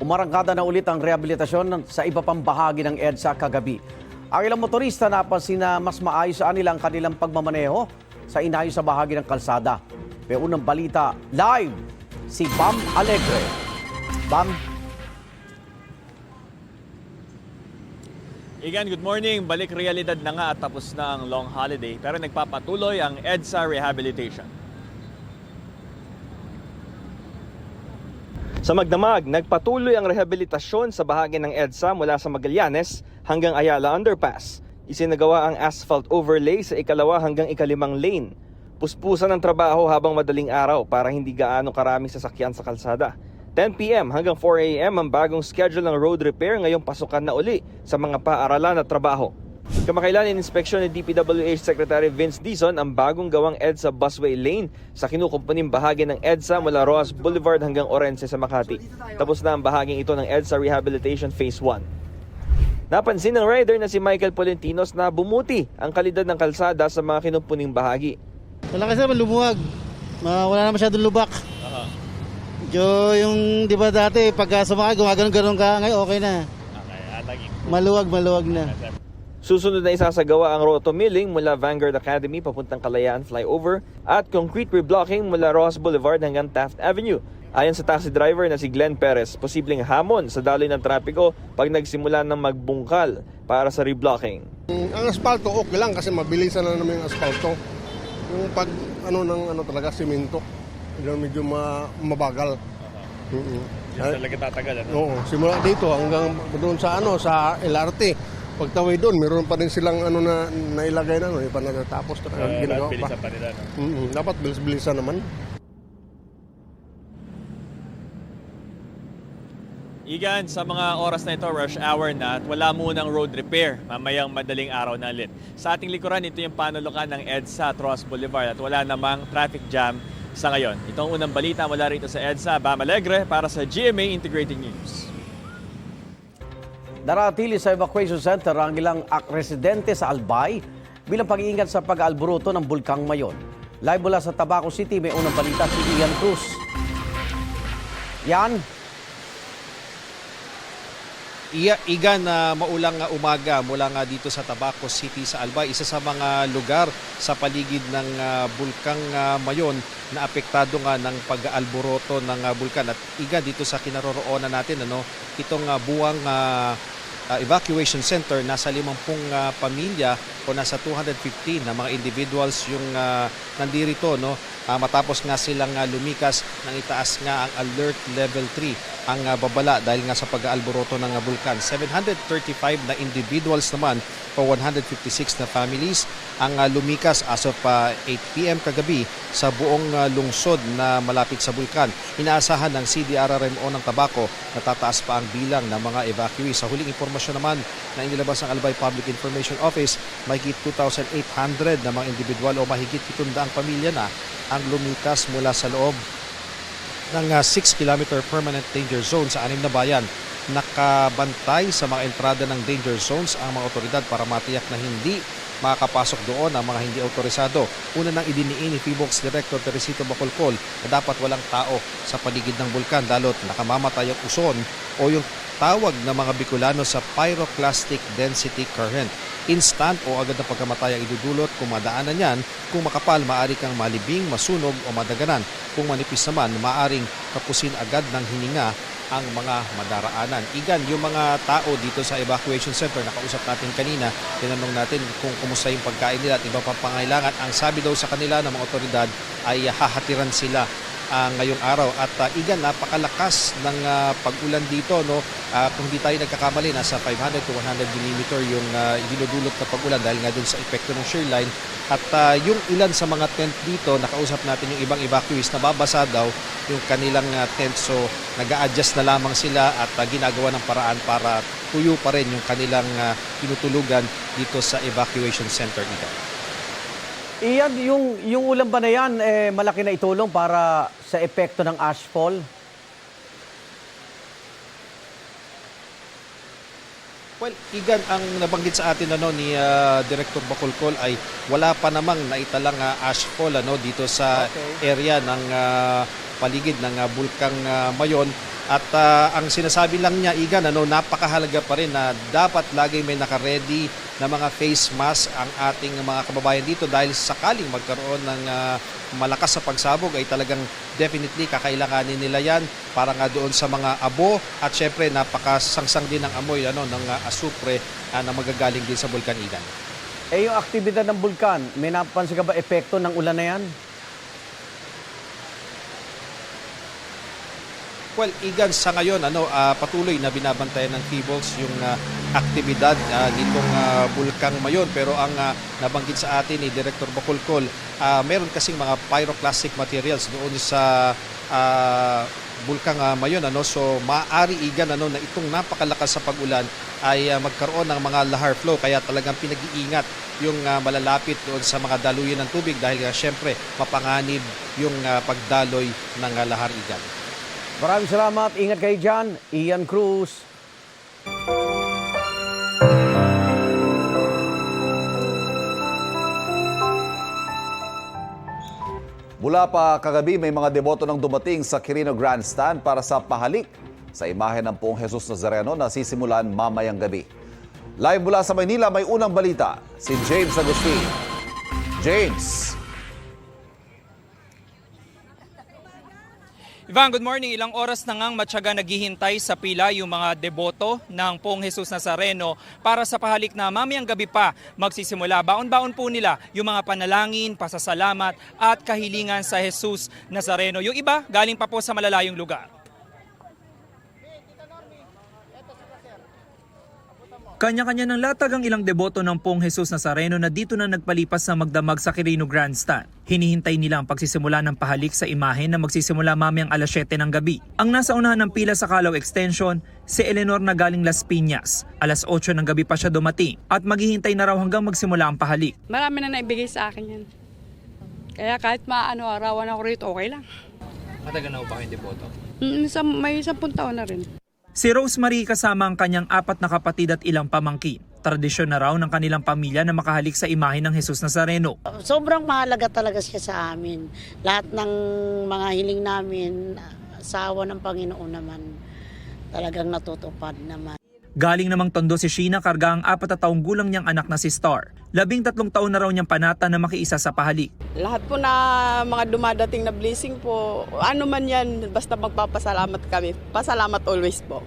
Umarangkada na ulit ang rehabilitasyon sa iba pang bahagi ng EDSA kagabi. Ang ilang motorista napansin na mas maayos sa ang kanilang pagmamaneho sa inayos sa bahagi ng kalsada. May unang balita live si Bam Alegre. Bam. Igan, good morning. Balik realidad na nga at tapos na ang long holiday pero nagpapatuloy ang EDSA rehabilitation. Sa Magdamag, nagpatuloy ang rehabilitasyon sa bahagi ng EDSA mula sa Magallanes hanggang Ayala Underpass. Isinagawa ang asphalt overlay sa ikalawa hanggang ikalimang lane. Puspusan ng trabaho habang madaling araw para hindi gaano karaming sasakyan sa kalsada. 10 p.m. hanggang 4 a.m. ang bagong schedule ng road repair ngayong pasukan na uli sa mga paaralan at trabaho. Kamakailan in-inspeksyon ni DPWH Secretary Vince Dizon ang bagong gawang EDSA busway lane sa kinukumpuning bahagi ng EDSA mula Roas Boulevard hanggang Orense sa Makati. Tapos na ang bahaging ito ng EDSA Rehabilitation Phase 1. Napansin ng rider na si Michael Polentinos na bumuti ang kalidad ng kalsada sa mga kinumpuning bahagi. Wala kasi naman lumuwag. Wala na masyadong lubak. Yung di ba dati pagka sumakay gumagano'n ka, ngayon okay na. Maluwag na. Susunod na isasagawa ang roto milling mula Vanguard Academy papuntang Kalayaan Flyover at concrete reblocking mula Ross Boulevard hanggang Taft Avenue. Ayon sa taxi driver na si Glenn Perez, posibleng hamon sa daloy ng trapiko pag nagsimula ng magbungkal para sa reblocking. Ang asfalto okay lang kasi mabilisan na naman yung asfalto. Yung pag talaga simento, medyo mabagal. Diyan talaga tatagal, ano? Oo, simula dito hanggang doon sa sa LRT. Pagtawid doon, meron pa rin silang na nailagay na, pa natatapos talaga ginagawa pa. Bilisan pa nila, no? Dapat bilis-bilisan naman. Igan, sa mga oras na ito, rush hour na at wala munang road repair. Mamayang madaling araw na ulit. Sa ating likuran, ito yung panulukan ng EDSA at Ross Boulevard at wala namang traffic jam sa ngayon. Ito ang unang balita mula rito sa EDSA. Bam Alegre para sa GMA Integrated News. Naratili sa evacuation center ang ilang residente sa Albay bilang pag-iingat sa pag-aalburuto ng Bulkang Mayon. Live mula sa Tabaco City, may unang balita si Ian Cruz. Yan. Igan na maulang umaga mula nga dito sa Tabaco City sa Albay, isa sa mga lugar sa paligid ng Bulkang Mayon na apektado nga ng pag-aalboroto ng bulkan. At Igan, dito sa kinaroroonan natin, itong buwang evacuation center, nasa 50 pamilya o nasa 250 na mga individuals yung nandirito, matapos nga silang lumikas nang itaas nga ang alert level 3 ang babala dahil nga sa pag-aalboroto ng bulkan. 735 na individuals naman o 156 na families ang lumikas as of 8 p.m. kagabi sa buong lungsod na malapit sa bulkan. Inaasahan ng CDRRMO ng Tabaco na tataas pa ang bilang ng mga evacuees. Sa huling impormasyon naman na inilabas ng Albay Public Information Office, mahigit 2,800 na mga individual o mahigit 700 pamilya na ang lumikas mula sa loob ng 6-kilometer permanent danger zone sa 6 na bayan. Nakabantay sa mga entrada ng danger zones ang mga otoridad para matiyak na hindi makakapasok doon ang mga hindi autorisado. Una nang idiniin ni PHIVOLCS Director Teresito Bacolcol na dapat walang tao sa paligid ng bulkan dalo't nakamamatay ang uson o yung tawag na mga Bicolano sa pyroclastic density current. Instant o agad na pagkamatay ang idudulot kung madaanan yan. Kung makapal, maaari kang malibing, masunog o madaganan. Kung manipis naman, maaring kapusin agad ng hininga ang mga madaraanan. Igan, yung mga tao dito sa evacuation center, nakausap natin kanina, tinanong natin kung kumusta yung pagkain nila at iba pang pangailangan. Ang sabi daw sa kanila ng mga otoridad ay hahatiran sila ngayong araw. At Igan, napakalakas ng pag-ulan dito. Kung hindi tayo nagkakamali, nasa 500 to 100 mm yung dinudulot na pag-ulan dahil nga dun sa epekto ng shear line. At yung ilan sa mga tent dito, nakausap natin yung ibang evacuees na babasa daw yung kanilang tent. So nag-a-adjust na lamang sila at ginagawa ng paraan para tuyo pa rin yung kanilang tinutulugan dito sa evacuation center nila. Iyan, yung ulan ba na yan, malaki na itulong para sa epekto ng ashfall? Well, Igan, ang nabanggit sa atin ni Director Bacolcol ay wala pa namang naitalang ashfall dito sa area ng paligid ng Bulkang Mayon. At ang sinasabi lang niya, Igan, napakahalaga pa rin na dapat lagi may naka-ready na mga face mask ang ating mga kababayan dito dahil sakaling magkaroon ng malakas sa pagsabog ay talagang definitely kakailanganin nila yan para nga doon sa mga abo at syempre napakasangsang din ng amoy ng asupre na magagaling din sa bulkan, Igan. Yung aktibidad ng bulkan, may napansin ka ba epekto ng ulan na yan? Well, Igan, sa ngayon, patuloy na binabantayan ng T-Box yung aktibidad nitong Bulkang Mayon. Pero ang nabanggit sa atin ni Director Bacolcol, meron kasing mga pyroclastic materials doon sa Bulkang Mayon. So, maaari, Igan, na itong napakalakas sa pag-ulan ay magkaroon ng mga lahar flow. Kaya talagang pinag-iingat yung malalapit doon sa mga daluyan ng tubig dahil syempre mapanganib yung pagdaloy ng lahar, Igan. Maraming salamat. Ingat kayo dyan. Ian Cruz. Mula pa kagabi, may mga deboto nang dumating sa Quirino Grandstand para sa pahalik sa imahe ng Poong Jesus Nazareno na sisimulan mamayang gabi. Live mula sa Maynila, may unang balita, si James Agustin. James! Ivan, good morning. Ilang oras na ngang matyaga naghihintay sa pila yung mga deboto ng Poong Jesus Nazareno para sa pahalik na mamayang gabi pa magsisimula. Baon-baon po nila yung mga panalangin, pasasalamat at kahilingan sa Jesus Nazareno. Yung iba, galing pa po sa malalayong lugar. Kanya-kanya ng latag ang ilang deboto ng Poong Jesus Nazareno na dito na nagpalipas sa magdamag sa Quirino Grandstand. Hinihintay nila ang pagsisimula ng pahalik sa imahe na magsisimula mamayang alas 7 ng gabi. Ang nasa unahan ng pila sa Calao Extension, si Eleanor na galing Las Piñas. Alas 8 ng gabi pa siya dumating at maghihintay na raw hanggang magsimula ang pahalik. Marami na naibigay sa akin yan. Kaya kahit arawan ako rito, okay lang. Matagal na ba kayong deboto? May 10 taon na rin. Si Rosemary kasama ang kanyang 4 na kapatid at ilang pamangkin. Tradisyon na raw ng kanilang pamilya na makahalik sa imahe ng Jesus Nazareno. Sobrang mahalaga talaga siya sa amin. Lahat ng mga hiling namin, sa awa ng Panginoon naman, talagang natutupad naman. Galing namang Tondo si Sheena karga ang 4 na taong gulang niyang anak na si Star. 13 taon na raw niyang panata na makiisa sa pahalik. Lahat po na mga dumadating na blessing po, ano man yan, basta magpapasalamat kami. Pasalamat always po.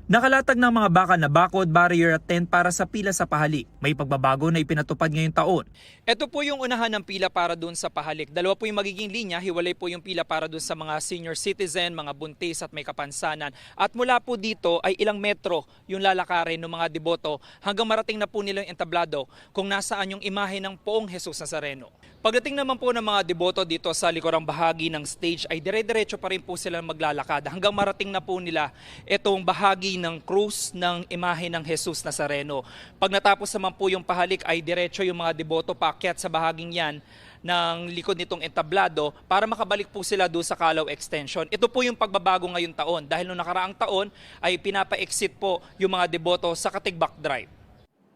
Nakalatag ng mga bakal na bakod, barrier at tent para sa pila sa pahalik. May pagbabago na ipinatupad ngayong taon. Ito po yung unahan ng pila para doon sa pahalik. Dalawa po yung magiging linya, hiwalay po yung pila para doon sa mga senior citizen, mga buntis at may kapansanan. At mula po dito ay ilang metro yung lalakarin ng mga deboto hanggang marating na po nilang entablado kung nasaan yung imahe ng Poong Jesus Nazareno. Pagdating naman po ng mga deboto dito sa likurang bahagi ng stage ay dire-diretso pa rin po sila maglalakad hanggang marating na po nila itong bahagi ng krus ng imahe ng Jesus Nazareno. Pag natapos naman po yung pahalik ay diretso yung mga deboto paakyat sa bahaging yan ng likod nitong entablado para makabalik po sila doon sa Calao Extension. Ito po yung pagbabago ngayong taon dahil noong nakaraang taon ay pinapa-exit po yung mga deboto sa Katigbak Drive.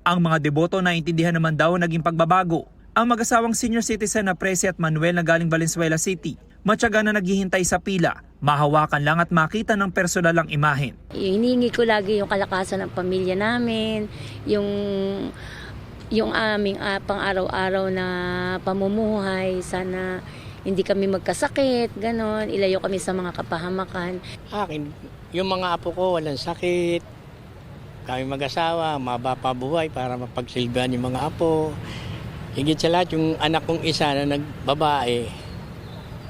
Ang mga deboto naintindihan naman daw naging pagbabago. Ang mag-asawang senior citizen na Presi at Manuel na galing Valenzuela City, matyaga na naghihintay sa pila, mahawakan lang at makita ng personal ang imahen. Hinihingi ko lagi yung kalakasan ng pamilya namin, yung aming pang-araw-araw na pamumuhay. Sana hindi kami magkasakit, ganon, ilayo kami sa mga kapahamakan. Akin, yung mga apo ko walang sakit, kami mag-asawa, mababa buhay para mapagsilbihan yung mga apo. Higit sa lahat, yung anak kong isa na nagbabae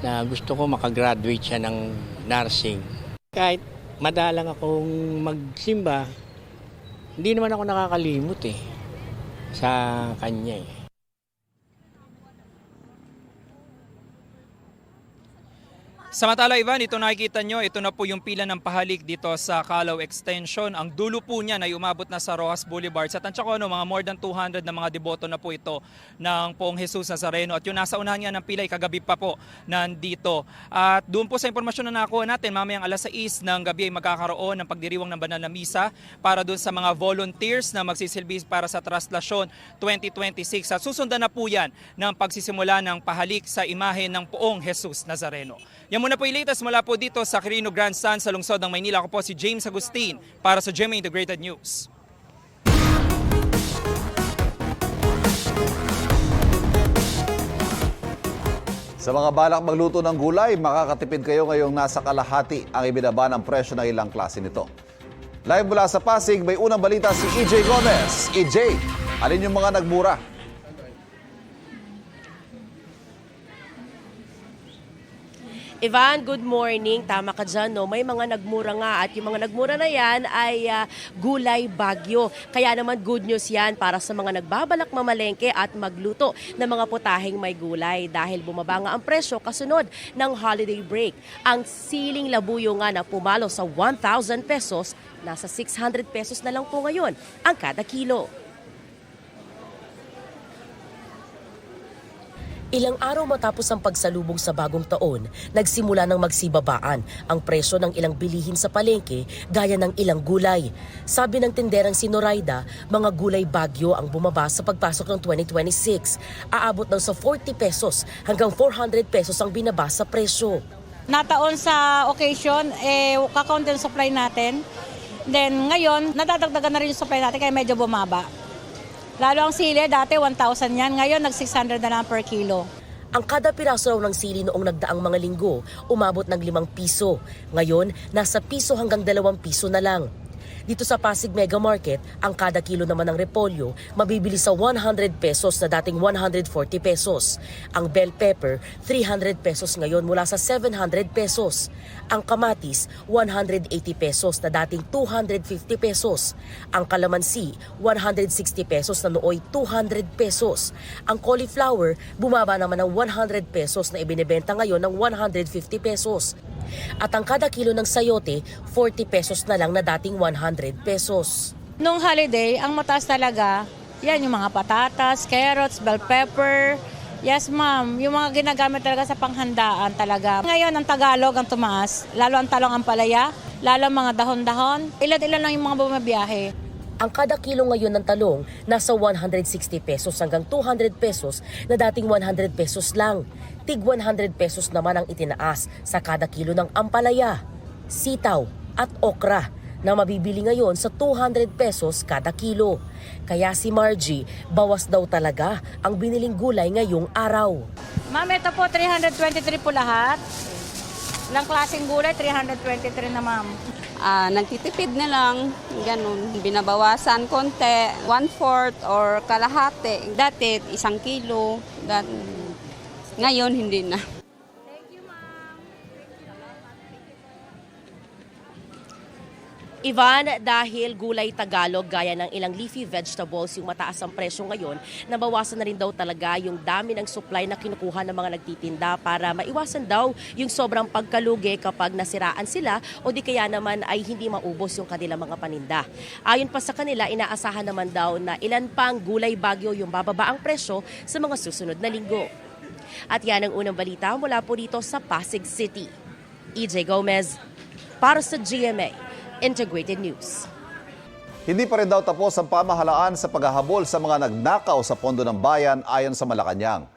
na gusto ko makagraduate siya ng nursing. Kahit madalang akong magsimba, hindi naman ako nakakalimot sa kanya . Samantala, Ivan, ito nakikita nyo, ito na po yung pila ng pahalik dito sa Calao Extension. Ang dulo po niya ay umabot na sa Rojas Boulevard. Sa tansya ko, mga more than 200 na mga deboto na po ito ng Poong Jesus Nazareno. At yung nasa unahan nga ng pila ay kagabi pa po nandito. At doon po sa impormasyon na nakuha natin, mamayang alas 6 ng gabi ay magkakaroon ng pagdiriwang ng banal na misa para doon sa mga volunteers na magsisilbi para sa Traslasyon 2026. At susundan na po yan ng pagsisimula ng pahalik sa imahe ng Poong Jesus Nazareno. Yan muna po yung latest mula po dito sa Quirino Grandstand sa lungsod ng Maynila. Ako po si James Agustin para sa GMA Integrated News. Sa mga balak magluto ng gulay, makakatipid kayo ngayong nasa kalahati ang ibinaba ng presyo ng ilang klase nito. Live mula sa Pasig, may unang balita si EJ Gomez. EJ, alin yung mga nagmura? Ivan, good morning. Tama ka dyan, no? May mga nagmura nga at yung mga nagmura na yan ay gulay bagyo. Kaya naman good news yan para sa mga nagbabalak mamalengke at magluto ng mga putaheng may gulay dahil bumaba nga ang presyo kasunod ng holiday break. Ang siling labuyo nga na pumalo sa 1,000 pesos, nasa 600 pesos na lang po ngayon ang kada kilo. Ilang araw matapos ang pagsalubong sa bagong taon, nagsimula ng magsibabaan ang presyo ng ilang bilihin sa palengke gaya ng ilang gulay. Sabi ng tinderang si Noraida, mga gulay bagyo ang bumaba sa pagpasok ng 2026. Aabot daw sa 40 pesos hanggang 400 pesos ang binaba sa presyo. Nataon sa occasion, kakaunti ang supply natin. Then ngayon, nadadagdagan na rin yung supply natin kaya medyo bumaba. Lalo ang sili, dati 1,000 yan. Ngayon, nag-600 na lang per kilo. Ang kada piraso raw ng sili noong nagdaang mga linggo, umabot ng 5 piso. Ngayon, nasa piso hanggang 2 piso na lang. Dito sa Pasig Mega Market, ang kada kilo naman ng repolyo mabibili sa 100 pesos na dating 140 pesos. Ang bell pepper, 300 pesos ngayon mula sa 700 pesos. Ang kamatis, 180 pesos na dating 250 pesos. Ang kalamansi, 160 pesos na nooy 200 pesos. Ang cauliflower, bumaba naman ng 100 pesos na ibinebenta ngayon ng 150 pesos. At ang kada kilo ng sayote, 40 pesos na lang na dating 100 pesos. Nung holiday, ang mataas talaga, yan yung mga patatas, carrots, bell pepper. Yes ma'am, yung mga ginagamit talaga sa panghandaan talaga. Ngayon ang Tagalog ang tumaas, lalo ang talong ang palaya, lalo ang mga dahon-dahon. Ilan-ilan lang yung mga bumabiyahe. Ang kada kilo ngayon ng talong nasa 160 pesos hanggang 200 pesos na dating 100 pesos lang. Tig 100 pesos naman ang itinaas sa kada kilo ng ampalaya, sitaw at okra na mabibili ngayon sa 200 pesos kada kilo. Kaya si Margie, bawas daw talaga ang biniling gulay ngayong araw. Ma'am, ito po 323 po lahat. Ilang klaseng gulay, 323 na ma'am. Nagtitipid na lang, ganun. Binabawasan konti, 1/4 or kalahati. Dati, 1 kilo. Ngayon, hindi na. Ivan, dahil gulay Tagalog gaya ng ilang leafy vegetables yung mataas ang presyo ngayon, nabawasan na rin daw talaga yung dami ng supply na kinukuha ng mga nagtitinda para maiwasan daw yung sobrang pagkalugi kapag nasiraan sila o di kaya naman ay hindi maubos yung kanilang mga paninda. Ayon pa sa kanila, inaasahan naman daw na ilan pang gulay bagyo yung bababa ang presyo sa mga susunod na linggo. At yan ang unang balita mula po dito sa Pasig City. EJ Gomez para sa GMA Integrated News. Hindi pa rin daw tapos ang pamahalaan sa paghahabol sa mga nagnakaw sa pondo ng bayan ayon sa Malacanang.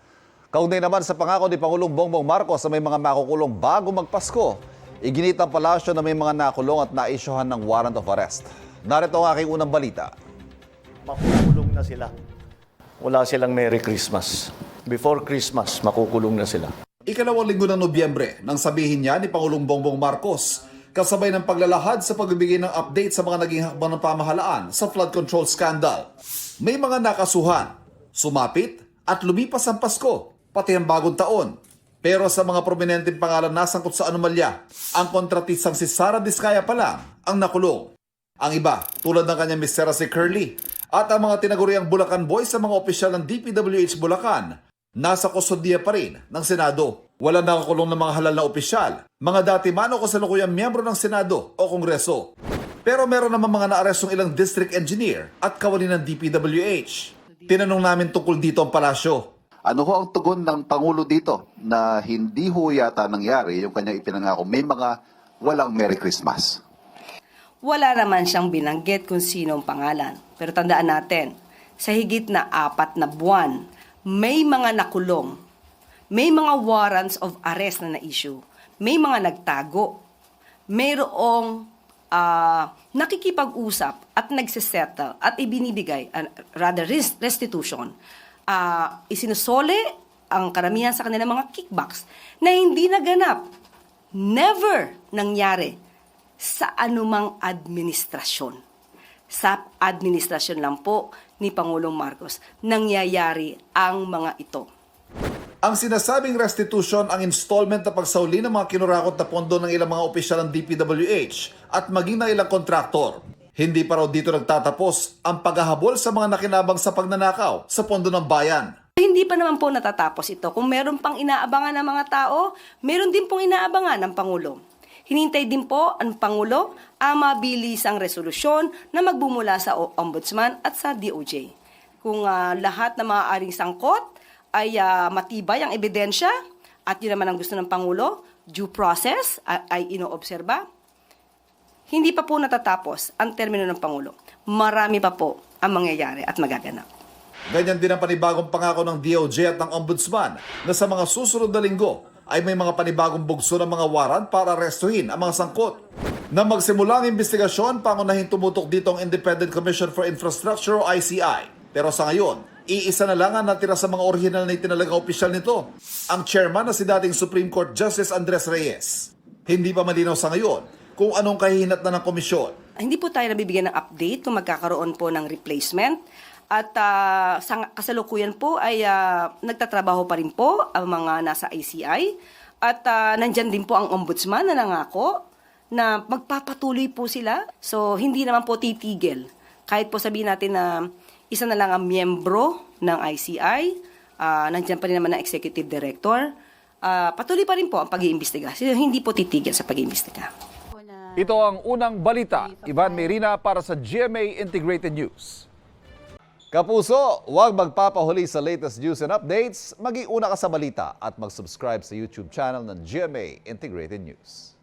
Kaugnay naman sa pangako ni Pangulong Bongbong Marcos na may mga makukulong bago magpasko, iginit ang palasyo na may mga nakulong at naisyuhan ng warrant of arrest. Narito ang aking unang balita. Makukulong na sila. Wala silang Merry Christmas. Before Christmas, makukulong na sila. Ikalawang linggo ng Nobyembre nang sabihin niya ni Pangulong Bongbong Marcos kasabay ng paglalahad sa pagbibigay ng update sa mga naging hakbang ng pamahalaan sa flood control scandal. May mga nakasuhan, sumapit at lumipas ang Pasko, pati ang bagong taon. Pero sa mga prominenteng pangalan nasangkot sa anomalya, ang kontratistang si Sara Diskaya pa lang ang nakulong. Ang iba, tulad ng kanyang Mr. si Curly at ang mga tinaguriang Bulacan Boys sa mga opisyal ng DPWH Bulacan, nasa kustodiya pa rin ng Senado. Walang nakakulong ng mga halal na opisyal, mga dati man o kasalukuyang miyembro ng Senado o Kongreso. Pero meron naman mga naarestong ilang district engineer at kawani ng DPWH. Tinanong namin tungkol dito ang palasyo. Ano ho ang tugon ng Pangulo dito na hindi ho yata nangyari yung kanyang ipinangako may mga walang Merry Christmas? Wala naman siyang binanggit kung sino ang pangalan. Pero tandaan natin, sa higit na 4 na buwan, may mga nakulong, may mga warrants of arrest na na-issue, may mga nagtago. Mayroong nakikipag-usap at nagsisettle at ibinibigay, rather restitution. Isinusole ang karamihan sa kanilang mga kickbacks na hindi naganap, never nangyari sa anumang administrasyon. Sa administrasyon lang po ni Pangulong Marcos nangyayari ang mga ito. Ang sinasabing restitution ang installment na pagsauli ng mga kinurakot na pondo ng ilang mga opisyal ng DPWH at maging ng ilang kontraktor. Hindi pa raw dito nagtatapos ang paghahabol sa mga nakinabang sa pagnanakaw sa pondo ng bayan. Hindi pa naman po natatapos ito. Kung meron pang inaabangan ng mga tao, meron din pong inaabangan ng Pangulo. Hinintay din po ang Pangulo ang mabilisang resolusyon na magbumula sa Ombudsman at sa DOJ. Kung lahat na maaaring sangkot ay matibay ang ebidensya at yun naman ang gusto ng Pangulo, due process ay inoobserba, hindi pa po natatapos ang termino ng Pangulo. Marami pa po ang mangyayari at magaganap. Ganyan din ang panibagong pangako ng DOJ at ng Ombudsman na sa mga susunod na linggo ay may mga panibagong bugso ng mga waran para arestuhin ang mga sangkot. Na magsimula ang investigasyon, pangunahin tumutok dito ang Independent Commission for Infrastructure o ICI. Pero sa ngayon, iisa na lang ang natira sa mga orihinal na itinalagang opisyal nito, ang chairman na si dating Supreme Court Justice Andres Reyes. Hindi pa malinaw sa ngayon kung anong kahihinat na ng komisyon. Hindi po tayo nabibigyan ng update kung magkakaroon po ng replacement. At sa kasalukuyan po ay nagtatrabaho pa rin po ang mga nasa ICI. At nandyan din po ang ombudsman na nangako na magpapatuloy po sila. So hindi naman po titigil. Kahit po sabihin natin na isa na lang ang miyembro ng ICI, nandyan pa rin naman ang executive director, patuloy pa rin po ang pag-iimbestiga. So, hindi po titigil sa pag-iimbestiga. Ito ang unang balita. Ivan Merina para sa GMA Integrated News. Kapuso, huwag magpapahuli sa latest news and updates. Mag-iuna ka sa balita at mag-subscribe sa YouTube channel ng GMA Integrated News.